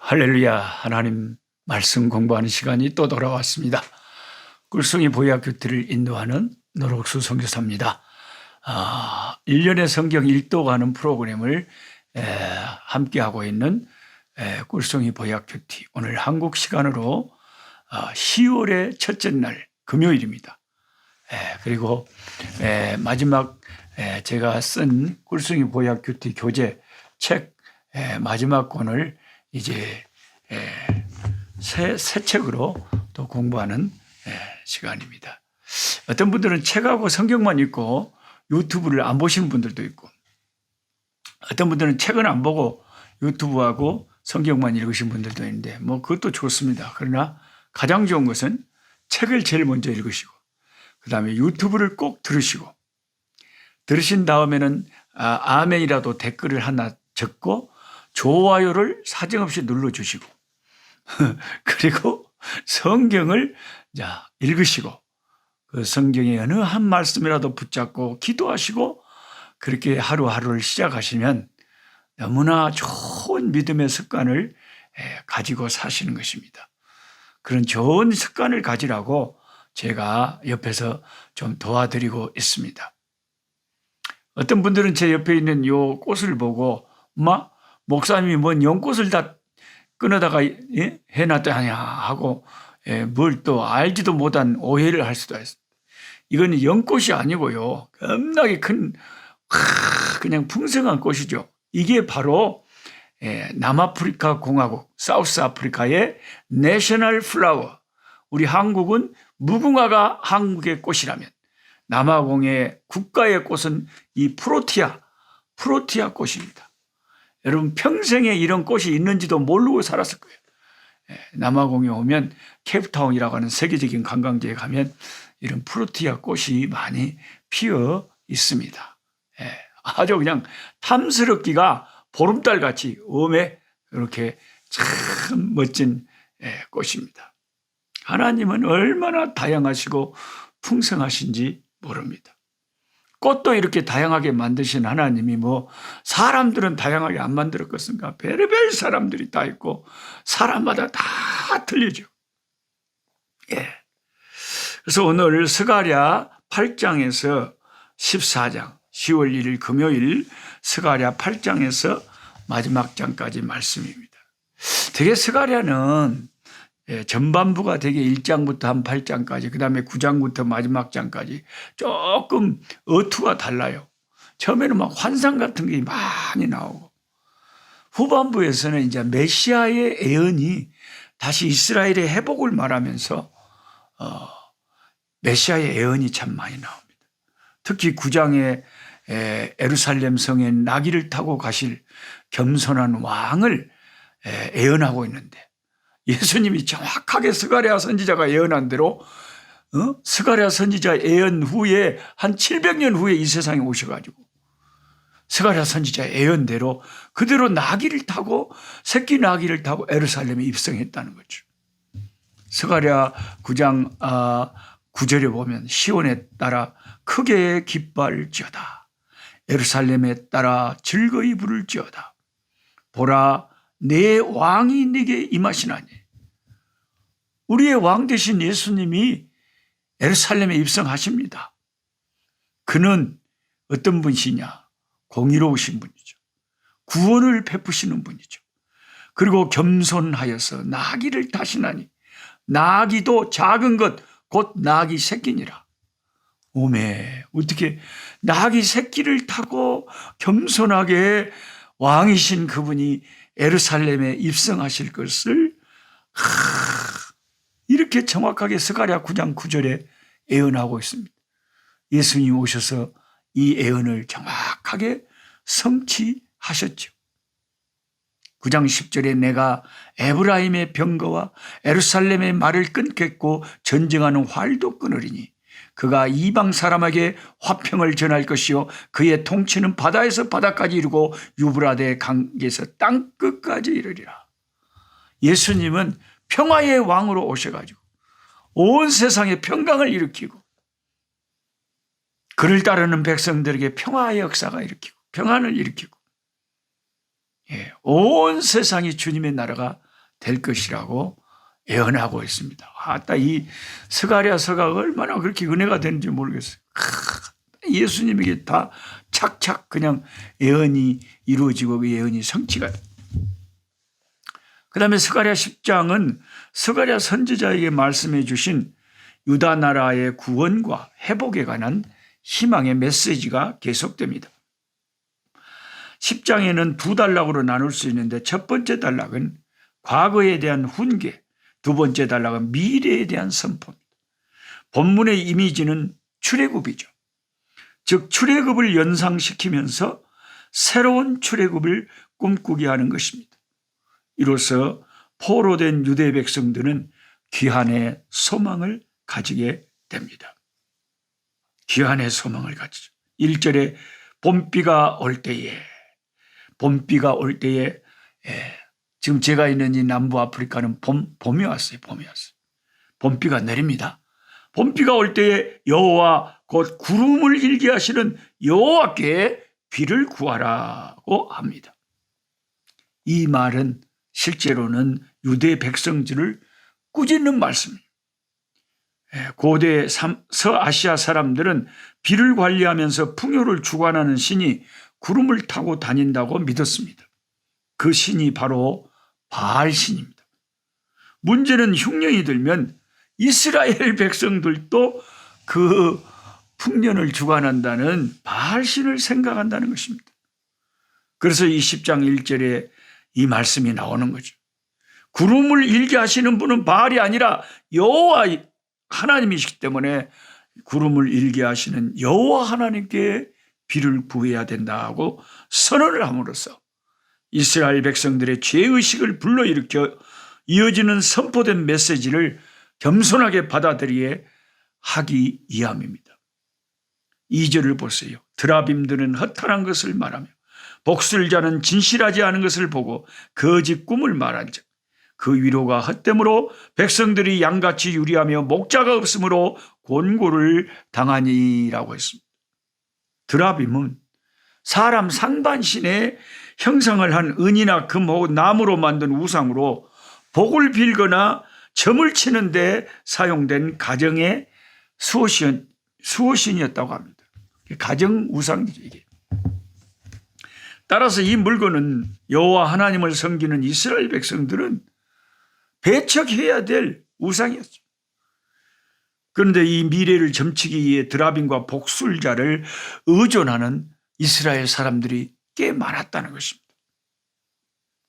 할렐루야. 하나님 말씀 공부하는 시간이 또 돌아왔습니다. 꿀송이 보약교티를 인도하는 노록수 선교사입니다. 1년의 성경 일독하는 프로그램을 함께하고 있는 꿀송이 보약교티, 오늘 한국 시간으로 10월의 첫째 날 금요일입니다. 그리고 마지막 제가 쓴 꿀송이 보약교티 교재 책 마지막 권을 이제 새 책으로 또 공부하는 시간입니다. 어떤 분들은 책하고 성경만 읽고 유튜브를 안 보시는 분들도 있고, 어떤 분들은 책은 안 보고 유튜브하고 성경만 읽으신 분들도 있는데, 뭐 그것도 좋습니다. 그러나 가장 좋은 것은 책을 제일 먼저 읽으시고, 그 다음에 유튜브를 꼭 들으시고, 들으신 다음에는 아멘이라도 댓글을 하나 적고 좋아요를 사정없이 눌러주시고 그리고 성경을 읽으시고, 그 성경의 어느 한 말씀이라도 붙잡고 기도하시고, 그렇게 하루하루를 시작하시면 너무나 좋은 믿음의 습관을 가지고 사시는 것입니다. 그런 좋은 습관을 가지라고 제가 옆에서 좀 도와드리고 있습니다. 어떤 분들은 제 옆에 있는 요 꽃을 보고 목사님이 뭔 연꽃을 다 끊어다가 해놨다냐 하고 뭘 또 알지도 못한 오해를 할 수도 있습니다. 이건 연꽃이 아니고요, 겁나게 큰 그냥 풍성한 꽃이죠. 이게 바로 남아프리카 공화국, 사우스 아프리카의 내셔널 플라워. 우리 한국은 무궁화가 한국의 꽃이라면 남아공의 국가의 꽃은 이 프로티아 꽃입니다. 여러분 평생에 이런 꽃이 있는지도 모르고 살았을 거예요. 남아공에 오면 케이프타운이라고 하는 세계적인 관광지에 가면 이런 프로티아 꽃이 많이 피어 있습니다. 아주 그냥 탐스럽기가 보름달같이 엄해 이렇게 참 멋진 꽃입니다. 하나님은 얼마나 다양하시고 풍성하신지 모릅니다. 꽃도 이렇게 다양하게 만드신 하나님이 사람들은 다양하게 안 만들었겠습니까? 별의별 사람들이 다 있고 사람마다 다 틀리죠. 그래서 오늘 스가랴 8장에서 14장, 10월 1일 금요일 스가랴 8장에서 마지막 장까지 말씀입니다. 되게 스가랴는 전반부가 되게 1장부터 한 8장까지, 그 다음에 9장부터 마지막 장까지 조금 어투가 달라요. 처음에는 막 환상 같은 게 많이 나오고, 후반부에서는 이제 메시아의 예언이 다시 이스라엘의 회복을 말하면서 메시아의 예언이 참 많이 나옵니다. 특히 9장에 예루살렘 성에 나귀를 타고 가실 겸손한 왕을 예언하고 있는데, 예수님이 정확하게 스가랴 선지자가 예언한 대로 스가랴 선지자 예언 후에 한 700년 후에 이 세상에 오셔가지고 스가랴 선지자 예언대로 그대로 나귀를 타고, 새끼 나귀를 타고 예루살렘에 입성했다는 거죠. 스가랴 9장 9절에 보면 시온에 따라 크게 기뻐할지어다, 예루살렘에 따라 즐거이 부를지어다, 보라 내 왕이 네게 임하시나니. 우리의 왕 되신 예수님이 예루살렘에 입성하십니다. 그는 어떤 분이시냐? 공의로우신 분이죠. 구원을 베푸시는 분이죠. 그리고 겸손하여서 나귀를 타시나니, 나귀도 작은 것 곧 나귀 새끼니라. 오메, 어떻게 나귀 새끼를 타고 겸손하게 왕이신 그분이 예루살렘에 입성하실 것을 이렇게 정확하게 스가랴 9장 9절에 예언하고 있습니다. 예수님이 오셔서 이 예언을 정확하게 성취하셨죠. 9장 10절에 내가 에브라임의 병거와 예루살렘의 말을 끊겠고 전쟁하는 활도 끊으리니 그가 이방 사람에게 화평을 전할 것이요 그의 통치는 바다에서 바다까지 이르고 유브라데 강에서 땅끝까지 이르리라. 예수님은 평화의 왕으로 오셔가지고 온 세상에 평강을 일으키고, 그를 따르는 백성들에게 평화의 역사가 일으키고 평안을 일으키고, 온 세상이 주님의 나라가 될 것이라고 예언하고 있습니다. 아따, 이 스가랴 서가가 얼마나 그렇게 은혜가 되는지 모르겠어요. 예수님에게 다 착착 그냥 예언이 이루어지고 그 예언이 성취가 돼요. 그 다음에 스가랴 10장은 스가랴 선지자에게 말씀해 주신 유다 나라의 구원과 회복에 관한 희망의 메시지가 계속됩니다. 10장에는 두 단락으로 나눌 수 있는데 첫 번째 단락은 과거에 대한 훈계, 두 번째 단락은 미래에 대한 선포입니다. 본문의 이미지는 출애굽이죠. 즉 출애굽을 연상시키면서 새로운 출애굽을 꿈꾸게 하는 것입니다. 이로써 포로된 유대 백성들은 귀환의 소망을 가지게 됩니다. 귀환의 소망을 가지죠. 1절에 봄비가 올 때에, 봄비가 올 때에, 지금 제가 있는 이 남부 아프리카는 봄이 왔어요. 봄이 왔어요. 봄비가 내립니다. 봄비가 올 때에 여호와 곧 구름을 일게 하시는 여호와께 비를 구하라고 합니다. 이 말은 실제로는 유대 백성들을 꾸짖는 말씀입니다. 고대 서아시아 사람들은 비를 관리하면서 풍요를 주관하는 신이 구름을 타고 다닌다고 믿었습니다. 그 신이 바로 바알신입니다. 문제는 흉년이 들면 이스라엘 백성들도 그 풍년을 주관한다는 바알신을 생각한다는 것입니다. 그래서 이 10장 1절에 이 말씀이 나오는 거죠. 구름을 일게 하시는 분은 바알이 아니라 여호와 하나님이시기 때문에 구름을 일게 하시는 여호와 하나님께 비를 구해야 된다고 선언을 함으로써 이스라엘 백성들의 죄의식을 불러일으켜 이어지는 선포된 메시지를 겸손하게 받아들이게 하기 위함입니다. 2절을 보세요. 드라빔들은 허탄한 것을 말하며 복술자는 진실하지 않은 것을 보고 거짓 꿈을 말한즉 그 위로가 헛됨으로 백성들이 양같이 유리하며 목자가 없으므로 곤고를 당하니라고 했습니다. 드라빔은 사람 상반신에 형상을 한 은이나 금 혹은 나무로 만든 우상으로 복을 빌거나 점을 치는 데 사용된 가정의 수호신이었다고 합니다. 가정 우상이죠, 이게. 따라서 이 물건은 여호와 하나님을 섬기는 이스라엘 백성들은 배척해야 될 우상이었죠. 그런데 이 미래를 점치기 위해 드라빔과 복술자를 의존하는 이스라엘 사람들이 꽤 많았다는 것입니다.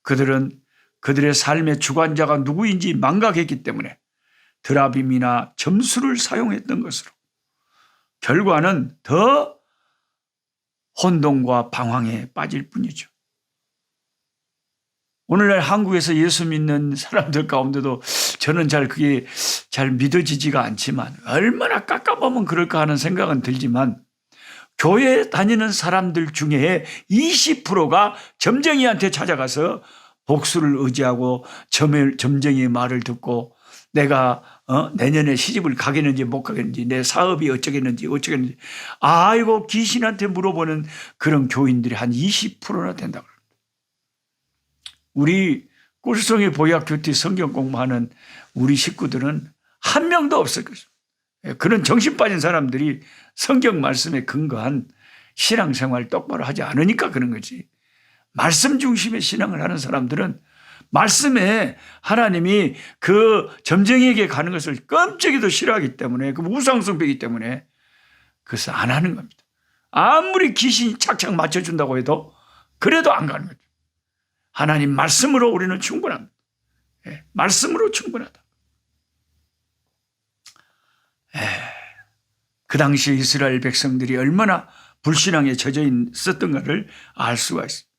그들은 그들의 삶의 주관자가 누구인지 망각했기 때문에 드라빔이나 점수를 사용했던 것으로 결과는 더 혼돈과 방황에 빠질 뿐이죠. 오늘날 한국에서 예수 믿는 사람들 가운데도 저는 그게 잘 믿어지지가 않지만 얼마나 깎아보면 그럴까 하는 생각은 들지만 교회 다니는 사람들 중에 20%가 점쟁이한테 찾아가서 복수를 의지하고 점쟁이의 말을 듣고 내가 내년에 시집을 가겠는지 못 가겠는지 내 사업이 어쩌겠는지 아이고 귀신한테 물어보는 그런 교인들이 한 20%나 된다고 합니다. 우리 꿀송이 보약교티 성경 공부하는 우리 식구들은 한 명도 없을 것입니다. 그런 정신 빠진 사람들이 성경 말씀에 근거한 신앙생활 똑바로 하지 않으니까 그런 거지. 말씀 중심의 신앙을 하는 사람들은 말씀에 하나님이 그 점쟁이에게 가는 것을 끔찍이도 싫어하기 때문에 그 우상숭배이기 때문에 그것을 안 하는 겁니다. 아무리 귀신이 착착 맞춰준다고 해도 그래도 안 가는 거죠. 하나님 말씀으로 우리는 충분합니다. 말씀으로 충분하다. 그 당시 이스라엘 백성들이 얼마나 불신앙에 젖어 있었던가를 알 수가 있습니다.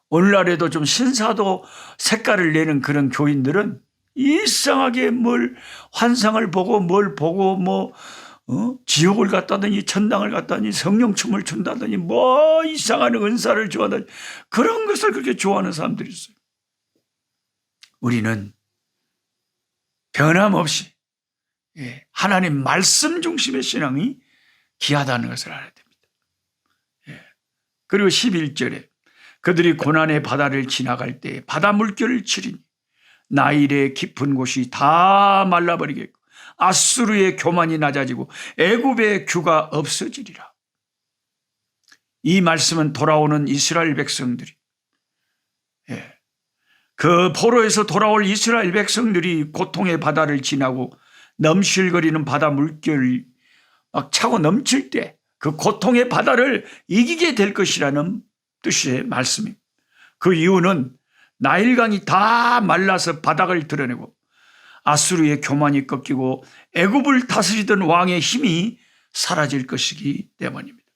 오늘날에도 좀 신사도 색깔을 내는 그런 교인들은 이상하게 뭘 환상을 보고 뭘 보고 지옥을 갔다더니 천당을 갔다더니 성령춤을 춘다더니 이상한 은사를 좋아하다니 그런 것을 그렇게 좋아하는 사람들이 있어요. 우리는 변함없이 하나님 말씀 중심의 신앙이 귀하다는 것을 알아야 됩니다. 그리고 11절에 그들이 고난의 바다를 지나갈 때 바다 물결을 치리니 나일의 깊은 곳이 다 말라버리겠고 아수르의 교만이 낮아지고 애굽의 규가 없어지리라. 이 말씀은 돌아오는 이스라엘 백성들이, 그 포로에서 돌아올 이스라엘 백성들이 고통의 바다를 지나고 넘실거리는 바다 물결이 막 차고 넘칠 때 그 고통의 바다를 이기게 될 것이라는 뜻의 말씀입니다. 그 이유는 나일강이 다 말라서 바닥을 드러내고 아수르의 교만이 꺾이고 애굽을 다스리던 왕의 힘이 사라질 것이기 때문입니다.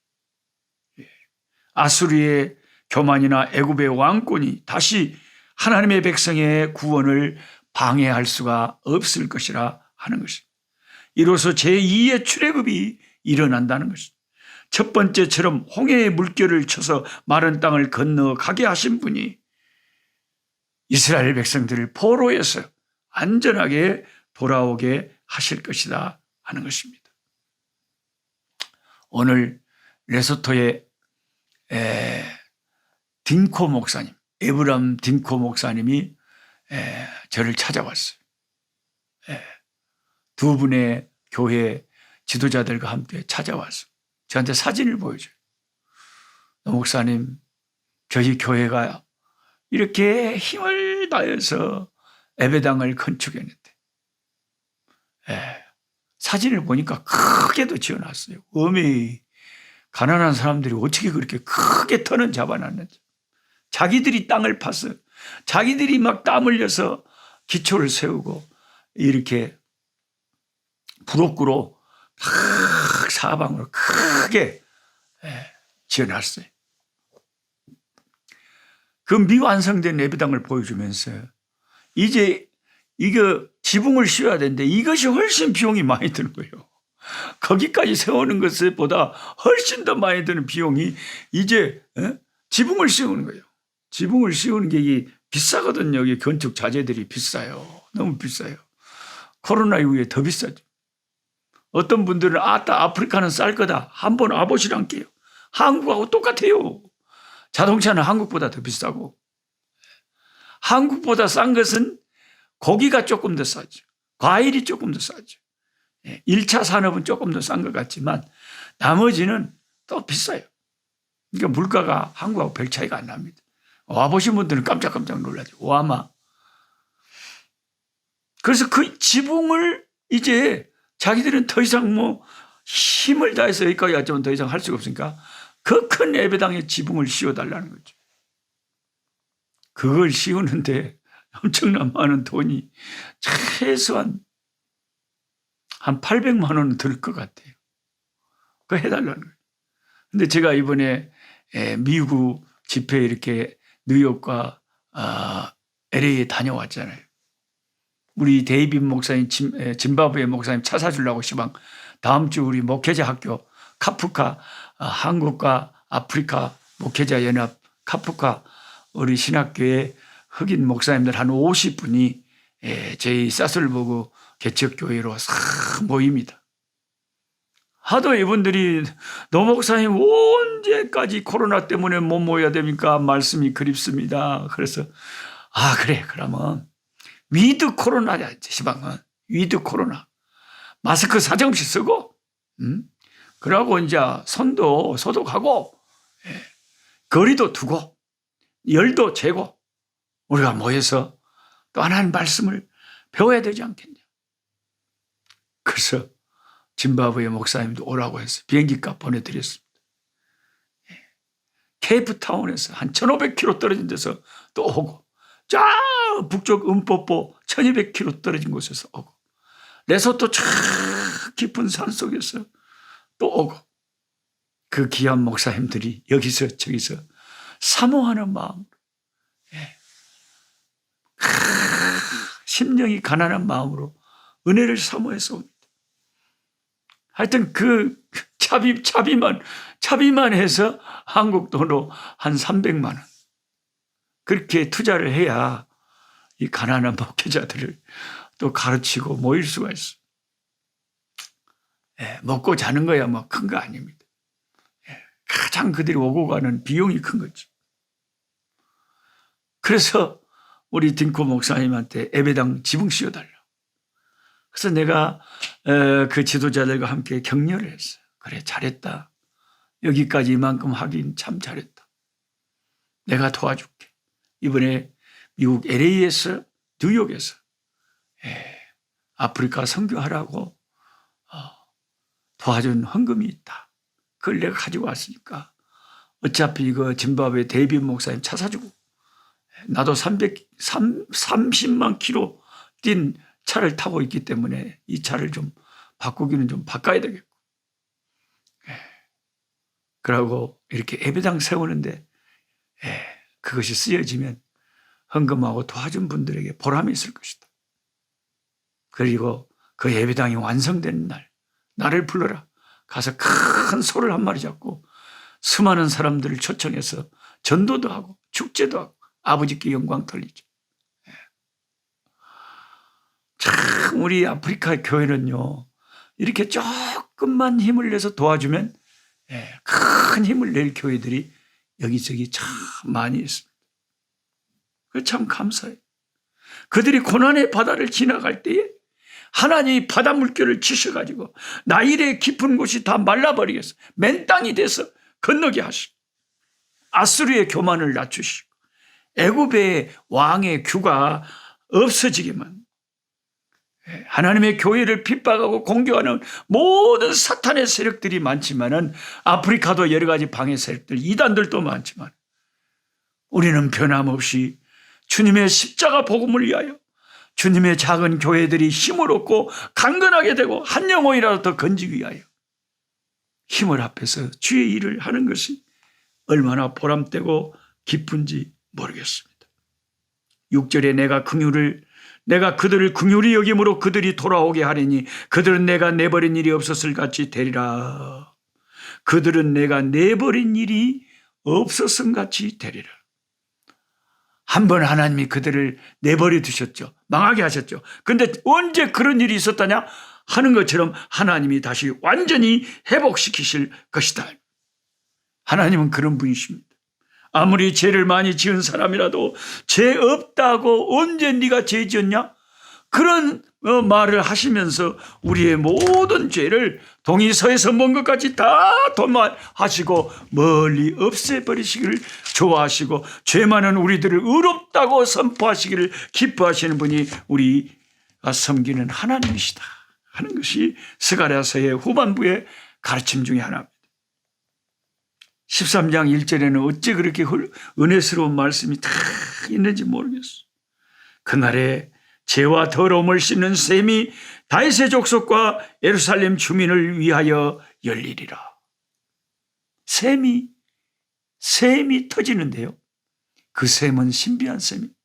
아수르의 교만이나 애굽의 왕권이 다시 하나님의 백성의 구원을 방해할 수가 없을 것이라 하는 것입니다. 이로써 제2의 출애굽이 일어난다는 것입니다. 첫 번째처럼 홍해의 물결을 쳐서 마른 땅을 건너가게 하신 분이 이스라엘 백성들을 포로에서 안전하게 돌아오게 하실 것이다 하는 것입니다. 오늘 레소토의 딩코 목사님, 에브람 딩코 목사님이 저를 찾아왔어요. 두 분의 교회 지도자들과 함께 찾아와서 저한테 사진을 보여줘요. 목사님, 저희 교회가 이렇게 힘을 다해서 예배당을 건축했는데 사진을 보니까 크게도 지어놨어요. 어메, 가난한 사람들이 어떻게 그렇게 크게 터는 잡아놨는지. 자기들이 땅을 파서 자기들이 막 땀 흘려서 기초를 세우고 이렇게 부록구로 사방으로 크게 지어놨어요. 그 미완성된 예배당을 보여주면서 이제 이거 지붕을 씌워야 되는데 이것이 훨씬 비용이 많이 드는 거예요. 거기까지 세우는 것보다 훨씬 더 많이 드는 비용이 이제 지붕을 씌우는 거예요. 지붕을 씌우는 게 비싸거든요. 여기 건축 자재들이 비싸요. 너무 비싸요. 코로나 이후에 더 비싸죠. 어떤 분들은 아프리카는 쌀 거다. 한번 와보시란게요. 한국하고 똑같아요. 자동차는 한국보다 더 비싸고 한국보다 싼 것은 고기가 조금 더 싸죠. 과일이 조금 더 싸죠. 1차 산업은 조금 더 싼 것 같지만 나머지는 또 비싸요. 그러니까 물가가 한국하고 별 차이가 안 납니다. 와보신 분들은 깜짝깜짝 놀라죠. 와마. 그래서 그 지붕을 이제 자기들은 더 이상 힘을 다해서 여기까지 왔지만 더 이상 할 수가 없으니까 그 큰 예배당에 지붕을 씌워달라는 거죠. 그걸 씌우는데 엄청난 많은 돈이 최소한 한 800만 원은 들 것 같아요. 그거 해달라는 거예요. 근데 제가 이번에 미국 집회 이렇게 뉴욕과 LA에 다녀왔잖아요. 우리 데이빗 목사님, 짐바브웨 목사님 차 사주려고 시방 다음 주 우리 목회자 학교 카프카 한국과 아프리카 목회자 연합 카프카 우리 신학교의 흑인 목사님들 한 50분이 저희 사슬버그 개척교회로 싹 모입니다. 하도 이분들이 노 목사님 언제까지 코로나 때문에 못 모여야 됩니까? 말씀이 그립습니다. 그래서 그래 그러면 위드 코로나야 시방은 위드 코로나 마스크 사정없이 쓰고 그러고 이제 손도 소독하고 거리도 두고 열도 재고 우리가 모여서 또 하나님 말씀을 배워야 되지 않겠냐. 그래서 짐바브웨 목사님도 오라고 해서 비행기값 보내드렸습니다. 케이프타운에서 한 1500km 떨어진 데서 또 오고 저 북쪽 음뽀뽀 1200km 떨어진 곳에서 오고 레소토 저 깊은 산속에서 또 오고 그 귀한 목사님들이 여기서 저기서 사모하는 마음으로 심령이 가난한 마음으로 은혜를 사모해서 옵니다. 하여튼 그 차비만 해서 한국 돈으로 한 300만 원 그렇게 투자를 해야 이 가난한 목회자들을 또 가르치고 모일 수가 있어. 먹고 자는 거야 뭐 큰 거 아닙니다. 가장 그들이 오고 가는 비용이 큰 거죠. 그래서 우리 딩코 목사님한테 예배당 지붕 씌워달라. 그래서 내가 그 지도자들과 함께 격려를 했어요. 그래, 잘했다. 여기까지 이만큼 하긴 참 잘했다. 내가 도와줄게. 이번에 미국 LA에서, 뉴욕에서 아프리카 선교하라고 도와준 헌금이 있다. 그걸 내가 가지고 왔으니까 어차피 이거 짐바브웨 데이빗 목사님 차 사주고, 나도 30만 킬로 뛴 차를 타고 있기 때문에 이 차를 좀 바꾸기는 좀 바꿔야 되겠고. 그러고 이렇게 예배당 세우는데 그것이 쓰여지면 헌금하고 도와준 분들에게 보람이 있을 것이다. 그리고 그 예배당이 완성되는 날 나를 불러라. 가서 큰 소를 한 마리 잡고 수많은 사람들을 초청해서 전도도 하고 축제도 하고 아버지께 영광 돌리죠. 참 우리 아프리카 교회는요, 이렇게 조금만 힘을 내서 도와주면 큰 힘을 낼 교회들이 여기저기 참 많이 있습니다. 그래서 참 감사해요. 그들이 고난의 바다를 지나갈 때에 하나님이 바다 물결을 치셔가지고 나일의 깊은 곳이 다 말라버리겠어. 맨 땅이 돼서 건너게 하시고, 아수르의 교만을 낮추시고, 애굽의 왕의 규가 없어지게만, 하나님의 교회를 핍박하고 공격하는 모든 사탄의 세력들이 많지만은, 아프리카도 여러 가지 방해 세력들, 이단들도 많지만, 우리는 변함없이 주님의 십자가 복음을 위하여 주님의 작은 교회들이 힘을 얻고 강건하게 되고 한 영혼이라도 더 건지기 위하여 힘을 합해서 주의 일을 하는 것이 얼마나 보람되고 기쁜지 모르겠습니다. 6절에 내가 그들을 긍휼히 여김으로 그들이 돌아오게 하리니 그들은 내가 내버린 일이 없었을 같이 되리라. 그들은 내가 내버린 일이 없었음 같이 되리라. 한번 하나님이 그들을 내버려 두셨죠. 망하게 하셨죠. 그런데 언제 그런 일이 있었다냐 하는 것처럼 하나님이 다시 완전히 회복시키실 것이다. 하나님은 그런 분이십니다. 아무리 죄를 많이 지은 사람이라도 죄 없다고 언제 네가 죄 지었냐? 그런 말을 하시면서 우리의 모든 죄를 동이서에서 먼 것까지 다 도말하시고 멀리 없애버리시기를 좋아하시고 죄 많은 우리들을 의롭다고 선포하시기를 기뻐하시는 분이 우리가 섬기는 하나님이시다 하는 것이 스가랴서의 후반부의 가르침 중에 하나입니다. 13장 1절에는 어째 그렇게 은혜스러운 말씀이 다 있는지 모르겠어. 그날에 죄와 더러움을 씻는 셈이 다윗의 족속과 예루살렘 주민을 위하여 열리리라. 셈이 터지는데요. 그 셈은 신비한 셈입니다.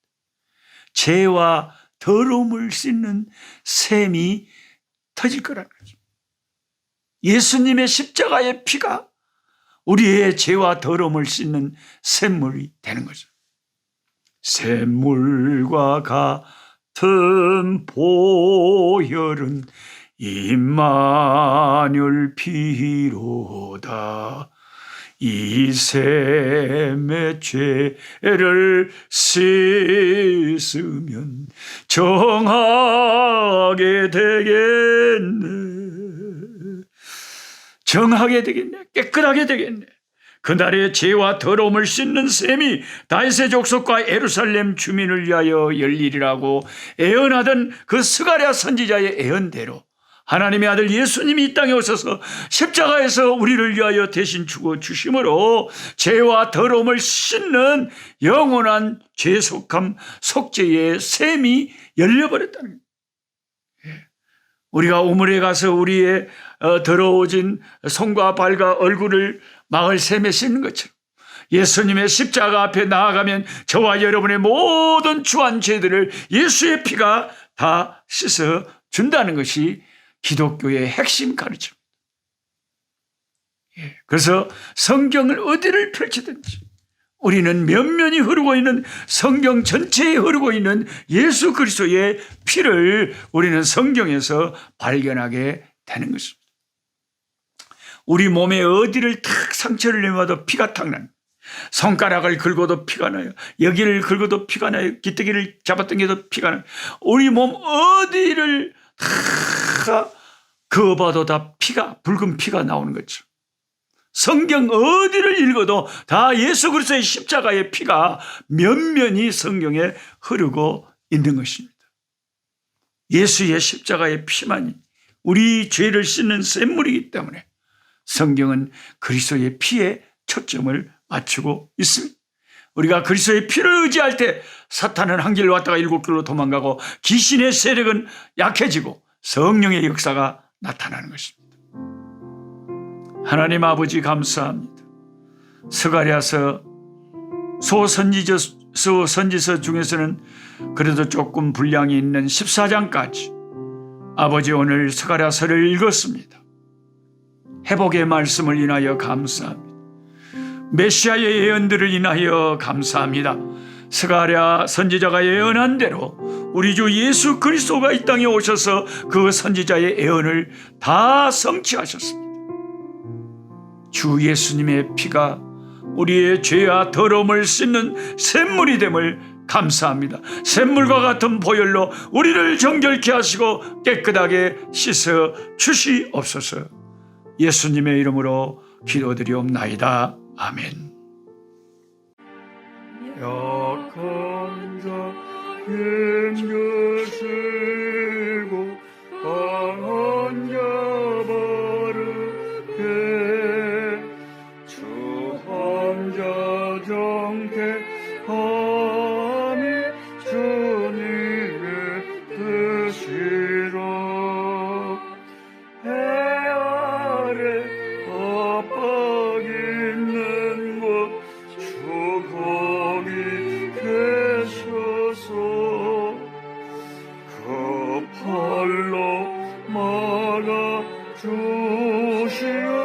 죄와 더러움을 씻는 셈이 터질 거라는 거죠. 예수님의 십자가의 피가 우리의 죄와 더러움을 씻는 샘물이 되는 거죠. 샘물과 같은 보혈은 임마누엘 피로다. 이 샘의 죄를 씻으면 정하게 되겠네. 정하게 되겠네. 깨끗하게 되겠네. 그날의 죄와 더러움을 씻는 셈이 다윗의 족속과 예루살렘 주민을 위하여 열리리라고 애언하던 그 스가랴 선지자의 애언대로 하나님의 아들 예수님이 이 땅에 오셔서 십자가에서 우리를 위하여 대신 죽어 주심으로 죄와 더러움을 씻는 영원한 죄속함 속죄의 셈이 열려버렸다는 거예요. 우리가 우물에 가서 우리의 더러워진 손과 발과 얼굴을 마을 샘에 씻는 것처럼 예수님의 십자가 앞에 나아가면 저와 여러분의 모든 주한 죄들을 예수의 피가 다 씻어 준다는 것이 기독교의 핵심 가르침입니다. 그래서 성경을 어디를 펼치든지 우리는 면면이 흐르고 있는 성경 전체에 흐르고 있는 예수 그리스도의 피를 우리는 성경에서 발견하게 되는 것입니다. 우리 몸에 어디를 탁 상처를 내마도 피가 탁 납니다. 손가락을 긁어도 피가 나요. 여기를 긁어도 피가 나요. 기태기를 잡아당겨도 피가 나요. 우리 몸 어디를 다 그어봐도 다 피가, 붉은 피가 나오는 거죠. 성경 어디를 읽어도 다 예수 그리스도의 십자가의 피가 면면이 성경에 흐르고 있는 것입니다. 예수의 십자가의 피만이 우리 죄를 씻는 샘물이기 때문에 성경은 그리스도의 피에 초점을 맞추고 있습니다. 우리가 그리스도의 피를 의지할 때 사탄은 한 길로 왔다가 일곱 길로 도망가고 귀신의 세력은 약해지고 성령의 역사가 나타나는 것입니다. 하나님 아버지 감사합니다. 스가랴서 소선지서 중에서는 그래도 조금 분량이 있는 14장까지 아버지 오늘 스가랴서를 읽었습니다. 회복의 말씀을 인하여 감사합니다. 메시아의 예언들을 인하여 감사합니다. 스가랴 선지자가 예언한 대로 우리 주 예수 그리스도가 이 땅에 오셔서 그 선지자의 예언을 다 성취하셨습니다. 주 예수님의 피가 우리의 죄와 더러움을 씻는 샘물이 됨을 감사합니다. 샘물과 같은 보혈로 우리를 정결케 하시고 깨끗하게 씻어 주시옵소서. 예수님의 이름으로 기도드리옵나이다. 아멘. 약한 자 힘주시고 강한 자 바르게 주한 자 정케함이 주님의 뜻이라. 해 아래 압박 있는 곳 주 거기 계셔서 그 팔로 막아 주시옵소서.